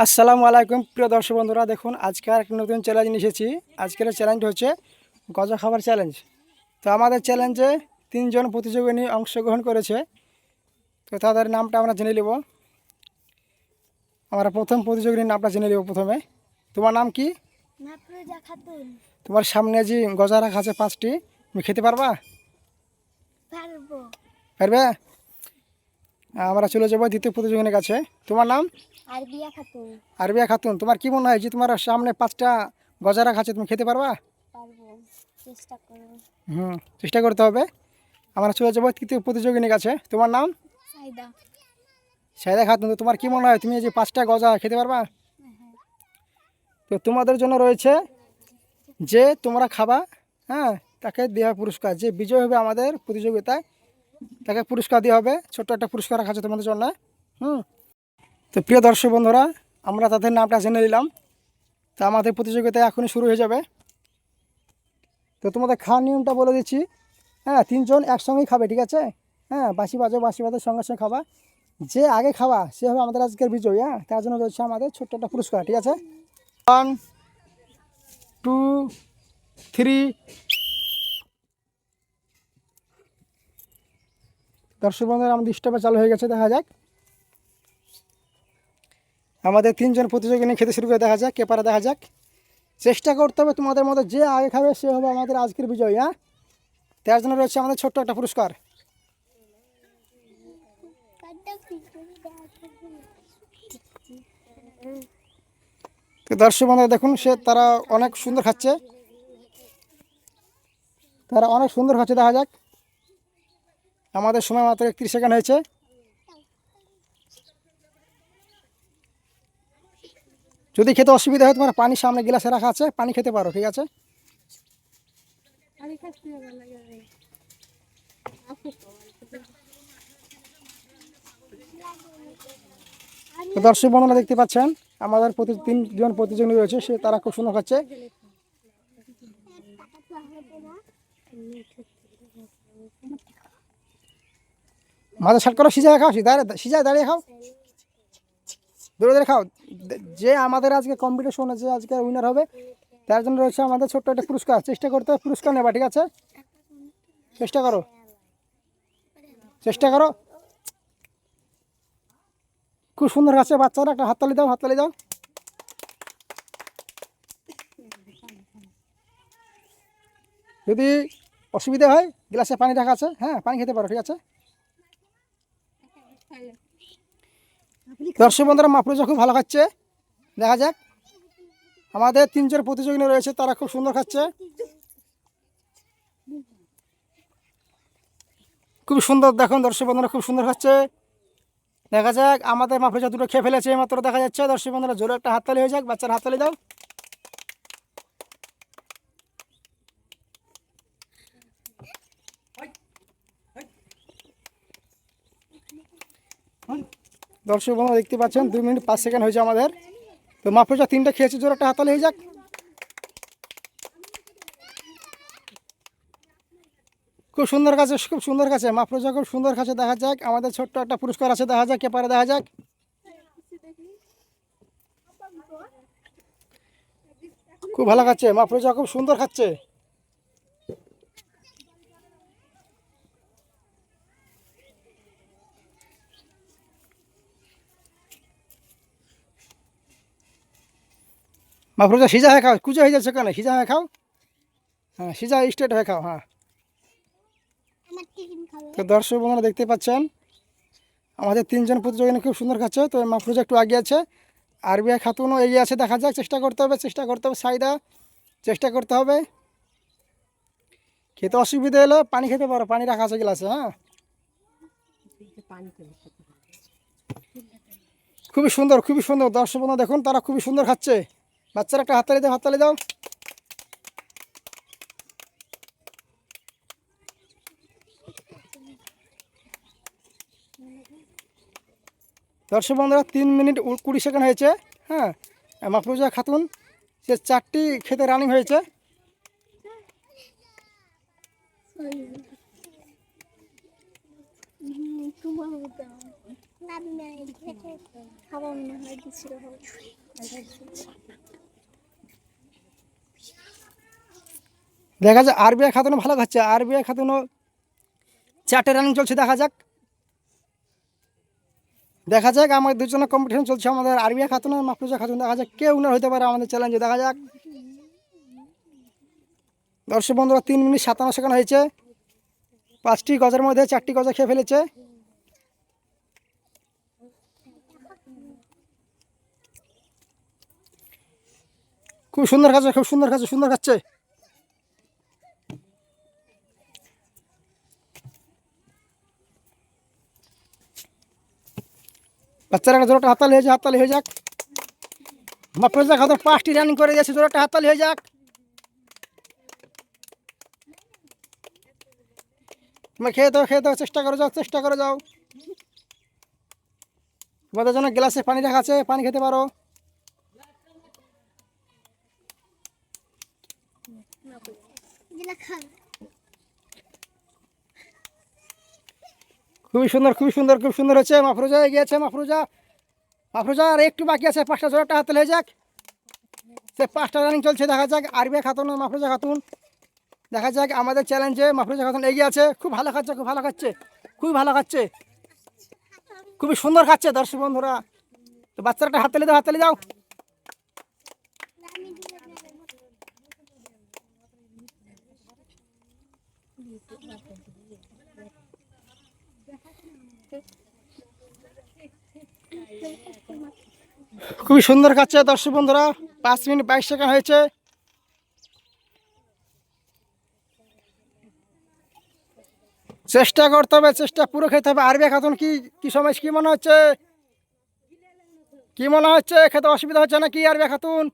আসসালামু আলাইকুম প্রিয় দর্শক বন্ধুরা, দেখুন আজকে আর একটা নতুন চ্যালেঞ্জ নিয়ে এসেছি। আজকের চ্যালেঞ্জ হচ্ছে গজা খাবার চ্যালেঞ্জ। তো আমাদের চ্যালেঞ্জে 3জন প্রতিযোগিনী অংশগ্রহণ করেছে। তো তাদের নামটা আমরা জেনে নেব। আমরা প্রথম প্রতিযোগিনীর নামটা জেনে নেব প্রথমে। তোমার নাম কি? মাফরুজা খাতুন। তোমার সামনে যে গজা রাখা আছে 5টি, তুমি খেতে পারবা? পারবো। পারবে? আমরা চলে যাবো দ্বিতীয় প্রতিযোগিনীর কাছে। তোমার নাম? আরবিয়া খাতুন। আরবিয়া খাতুন। তোমার কি মনে হয় যে তোমার সামনে 5টা গজা রাখা আছে, তুমি খেতে পারবা? পারবো, চেষ্টা করব। চেষ্টা করতে হবে। আমরা চলে যাবো তৃতীয় প্রতিযোগিনীর কাছে। তোমার নাম? সাইদা। সাইদা খাতুন। তো তোমার কি মনে হয় তুমি এই যে 5টা গজা খেতে পারবা? তো তোমাদের জন্য রয়েছে যে তোমরা খাবা, হ্যাঁ, তাকে দেওয়া পুরস্কার। যে বিজয় হবে আমাদের প্রতিযোগিতায় তাকে পুরস্কার দেওয়া হবে। ছোট্ট একটা পুরস্কার রাখা আছে তোমাদের জন্য। তো প্রিয় দর্শক বন্ধুরা, আমরা তাদের নামটা জেনে নিলাম। তা আমাদের প্রতিযোগিতা এখনই শুরু হয়ে যাবে। তো তোমাদের খাওয়ার নিয়মটা বলে দিচ্ছি। হ্যাঁ, 3জন একসঙ্গেই খাবে, ঠিক আছে? হ্যাঁ, বাঁশি বাজার সঙ্গে সঙ্গে খাবা। যে আগে খাওয়া সে হবে আমাদের আজকের বিজয়ী। হ্যাঁ, তার জন্য রয়েছে আমাদের ছোট্ট একটা পুরস্কার, ঠিক আছে? 1 2 3। দর্শক বন্ধুরা, আমাদের স্টপে চালু হয়ে গেছে, দেখা যাক। আমাদের 3জন প্রতিযোগিনী খেতে শুরু করে, দেখা যাক কে পারে, দেখা যাক। চেষ্টা করতে হবে তোমাদের মধ্যে যে আগে খাবে সে হবে আমাদের আজকের বিজয়ী। হ্যাঁ, তার জন্য রয়েছে আমাদের ছোট্ট একটা পুরস্কার। তো দর্শক বন্ধুরা দেখুন, তারা অনেক সুন্দর খাচ্ছে, দেখা যাক। আমাদের সময় মাত্র 31 সেকেন্ড হয়েছে। যদি খেতে অসুবিধা হয়, তোমার পানি সামনে গ্লাসে রাখা আছে, পানি খেতে পারো, ঠিক আছে? তো দর্শক বন্ধুরা দেখতে পাচ্ছেন আমাদের 3জন প্রতিযোগী রয়েছে, তারা খুব সুন্দর খাচ্ছে। মাথা শার্ট করো, সিজায় খাও, সিজায় দাঁড়িয়ে খাও, দৌড়ে দৌড়ে খাও। যে আমাদের আজকে কম্পিটিশনে যে আজকে উইনার হবে তার জন্য রয়েছে আমাদের ছোট্ট একটা পুরস্কার। চেষ্টা করতে হবে পুরস্কার নেবা, ঠিক আছে? চেষ্টা করো। খুব সুন্দর খাচ্ছে বাচ্চারা। একটা হাততালি দাও। যদি অসুবিধা হয় গ্লাসে পানি রাখা আছে, হ্যাঁ, পানি খেতে পারো, ঠিক আছে? দর্শক বন্ধুরা, মাফরুজা খুব ভালো খাচ্ছে, দেখা যাক। আমাদের 3জন প্রতিযোগী রয়েছে, তারা খুব সুন্দর খাচ্ছে, খুব সুন্দর। দেখুন দর্শক বন্ধুরা, খুব সুন্দর খাচ্ছে, দেখা যাক। আমাদের মাফরুজা দুটো খেয়ে ফেলেছে মাত্র, দেখা যাচ্ছে। দর্শক বন্ধুরা, জোরে একটা হাততালি হয়ে যাক, বাচ্চার হাততালি দাও। দর্শক বন্ধুরা দেখতে পাচ্ছেন 2 মিনিট 5 সেকেন্ড হয়েছে আমাদের। তো মাফরুজা 3টা খেয়েছে, জোরে একটা হাততালি হয়ে যাক। খুব সুন্দর কাছে মাফরুজা, খুব সুন্দর কাছে, দেখা যাক। আমাদের ছোট্ট একটা পুরস্কার আছে, দেখা যাক কে পারে, দেখা যাক। খুব ভালো খাচ্ছে মাফরুজা, খুব সুন্দর খাচ্ছে। মাফরুজা সিজা হয়ে খাও, কুচো হয়ে যাচ্ছে কেন? সিজা হয়ে খাও, হ্যাঁ, সিজা স্ট্রেট হয়ে খাও, হ্যাঁ। তো দর্শক বন্ধুরা দেখতে পাচ্ছেন আমাদের 3জন প্রতিযোগী খুব সুন্দর খাচ্ছে। তো মাফরুজা একটু আগে আছে, আরবিয়া খাতুনও এগিয়ে আছে, দেখা যাক। চেষ্টা করতে হবে। সাইদা, চেষ্টা করতে হবে। খেতে অসুবিধা হলে পানি খেতে পারো, পানি রাখা আছে গ্লাসে, হ্যাঁ। খুবই সুন্দর দর্শক বন্ধুরা দেখুন, তারা খুবই সুন্দর খাচ্ছে। বাচ্চারা একটা হাততালি দাও। দর্শক বন্ধুরা 3 মিনিট 20 সেকেন্ড হয়েছে, হ্যাঁ। মাফরুজা খাতুন সে 4টি খেতে রানিং হয়েছে। খাবার মনে হয় দিছিল। দেখা যায় আরবিআই খাতুনও ভালো খাচ্ছে, আরবিআই খাতুনও 4টে রানিং চলছে। দেখা যাক আমাদের দুজনের কম্পিটিশন চলছে, আমাদের আরবিআই খাতুন আর মাফরুজা খাতুন। দেখা যাক কে উইনার হতে পারে আমাদের চ্যালেঞ্জে, দেখা যাক। দর্শক বন্ধুরা 3 মিনিট 57 সেকেন্ড হয়েছে, 5টি গজার মধ্যে 4টি গজা খেয়ে ফেলেছে। খুব সুন্দর খাচ্ছে, খুব সুন্দর খাচ্ছে, সুন্দর খাচ্ছে। বাচ্চারা জোরটা হাততালি হয়ে যাক, হাততালি হয়ে যাক। মাফরুজা খাতুন 5টি রানিং করে দিয়েছে, জোরটা হাততালি হয়ে যাক। তোমরা খেয়ে দাও, চেষ্টা করে যাও, চেষ্টা করে যাও। তোমাদের জন্য গ্লাসে পানি রাখা আছে, পানি খেতে পারো। খুবই সুন্দর, খুবই সুন্দর, খুব সুন্দর হচ্ছে। মাফরুজা এগিয়ে আছে, মাফরুজা আর একটু বাকি আছে। 5টা জোরটা হাতে হয়ে যাক। সে 5টা রানিং চলছে, দেখা যাক আরবিআই খাতুন আর মাফরুজা খাতুন। দেখা যাক আমাদের চ্যালেঞ্জে মাফরুজা খাতুন এগিয়ে আছে। খুব ভালো খাচ্ছে, খুব ভালো খাচ্ছে, খুবই ভালো খাচ্ছে, খুবই সুন্দর খাচ্ছে। দর্শক বন্ধুরা, তো বাচ্চাটা হাততালি দাও, হাততালি দাও। খুবই সুন্দর খাচ্ছে দর্শক বন্ধুরা। 5 মিনিট 22 সেকেন্ড হয়েছে। চেষ্টা করতে হবে, চেষ্টা পুরো খেতে হবে। আরবিআই খাতুন কি সময় কি মনে হচ্ছে, কি মনে হচ্ছে? খেতে অসুবিধা হচ্ছে নাকি? আরবিআই খাতুন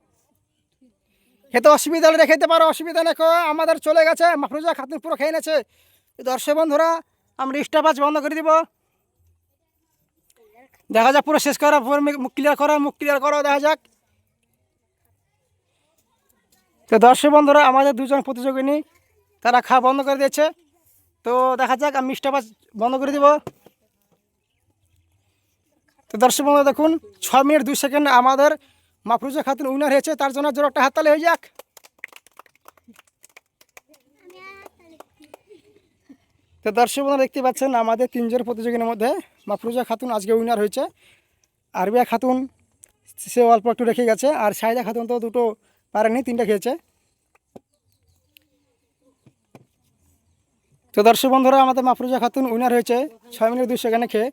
খেতে অসুবিধা হলে খেতে পারো, অসুবিধা দেখো। আমাদের চলে গেছে, মাফরুজা খাতুন পুরো খেয়ে নেছে। দর্শক বন্ধুরা, আমরা স্টপেজ বন্ধ করে দিব। দেখা যাক পুরো শেষ করা, পুরো মুখ ক্লিয়ার করো, দেখা যাক। তো দর্শক বন্ধুরা, আমাদের দুজন প্রতিযোগিনী তারা খাওয়া বন্ধ করে দিয়েছে। তো দেখা যাক, আমি স্টপেজ বন্ধ করে দিব। তো দর্শক বন্ধুরা দেখুন, 6 মিনিট 2 সেকেন্ড আমাদের মাফরুজা খাতুন উইনার হয়েছে। তার জন্য জোর একটা হাততালি হয়ে যাক। তো দর্শক বন্ধুরা দেখতে পাচ্ছেন, আমাদের 3 জন প্রতিযোগিতার মধ্যে মাফরুজা খাতুন আজকে উইনার হয়েছে। আরবিআই খাতুন সে অল্প একটু রেখে গেছে, আর সাইদা খাতুন তো দুটো পারেনি, 3টা খেয়েছে। তো দর্শক বন্ধুরা, আমাদের মাফরুজা খাতুন উইনার হয়েছে 6 মিনিট 2 সেকেন্ডে খেয়ে।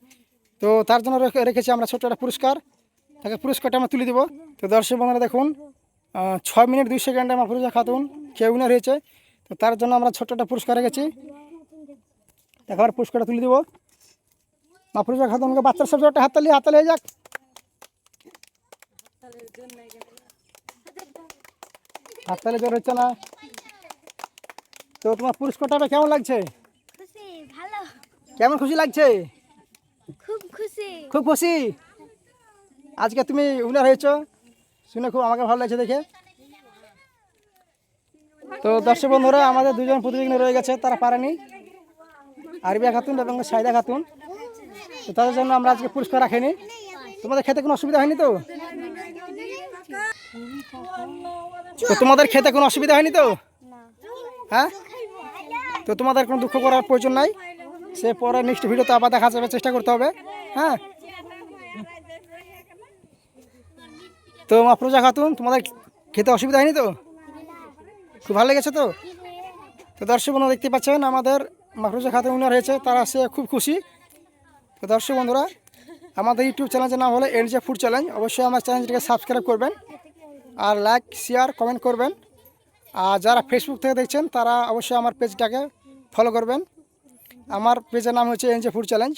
তো তার জন্য রেখেছি আমরা ছোট্ট একটা পুরস্কার, তাকে পুরস্কারটা আমরা তুলে দিব। তো দর্শক বন্ধুরা দেখুন, 6 মিনিট 2 সেকেন্ডে মাফরুজা খাতুন খেয়ে উইনার হয়েছে। তো তার জন্য আমরা ছোট্ট একটা পুরস্কার রেখেছি, একবার পুরস্কারটা তুলে দিব। মাফরুজা খাতুনকে বাচ্চার সব একটা হাততালি হয়ে যাক। হাততালি জোর হচ্ছে না। তো তোমার পুরস্কারটা কেমন লাগছে? খুশি, ভালো, কেমন খুশি লাগছে? খুব খুশি। খুব খুশি। আজকে তুমি উইনার হয়েছো শুনে খুব আমাকে ভালো লাগছে দেখে। তো দর্শক বন্ধুরা, আমাদের 2 জন প্রতিযোগী রয়ে গেছে, তারা পারেনি, আরবিআই খাতুন এবং সাইদা খাতুন। তো তাদের জন্য আমরা আজকে পুরস্কার রাখিনি। তোমাদের খেতে কোনো অসুবিধা হয়নি তো? তো তোমাদের খেতে কোনো অসুবিধা হয়নি তো? হ্যাঁ, তো তোমাদের কোনো দুঃখ করার প্রয়োজন নাই। সে পরে নেক্সট ভিডিওতে আবার দেখা যাবে, চেষ্টা করতে হবে। হ্যাঁ, তো মাফরুজা খাতুন তোমাদের খেতে অসুবিধা হয়নি তো? খুব ভালো লেগেছে তো? তো দর্শক বন্ধুরা দেখতে পাচ্ছেন, আমাদের মাফরুজা খাতুন উইনার হয়েছে, তারা সে খুব খুশি। তো দর্শক বন্ধুরা, আমাদের ইউটিউব চ্যানেলের নাম হলো এনজে ফুড চ্যালেঞ্জ। অবশ্যই আমার চ্যানেলটিকে সাবস্ক্রাইব করবেন, আর লাইক শেয়ার কমেন্ট করবেন। আর যারা ফেসবুক থেকে দেখছেন, তারা অবশ্যই আমার পেজটাকে ফলো করবেন। আমার পেজের নাম হচ্ছে এনজে ফুড চ্যালেঞ্জ।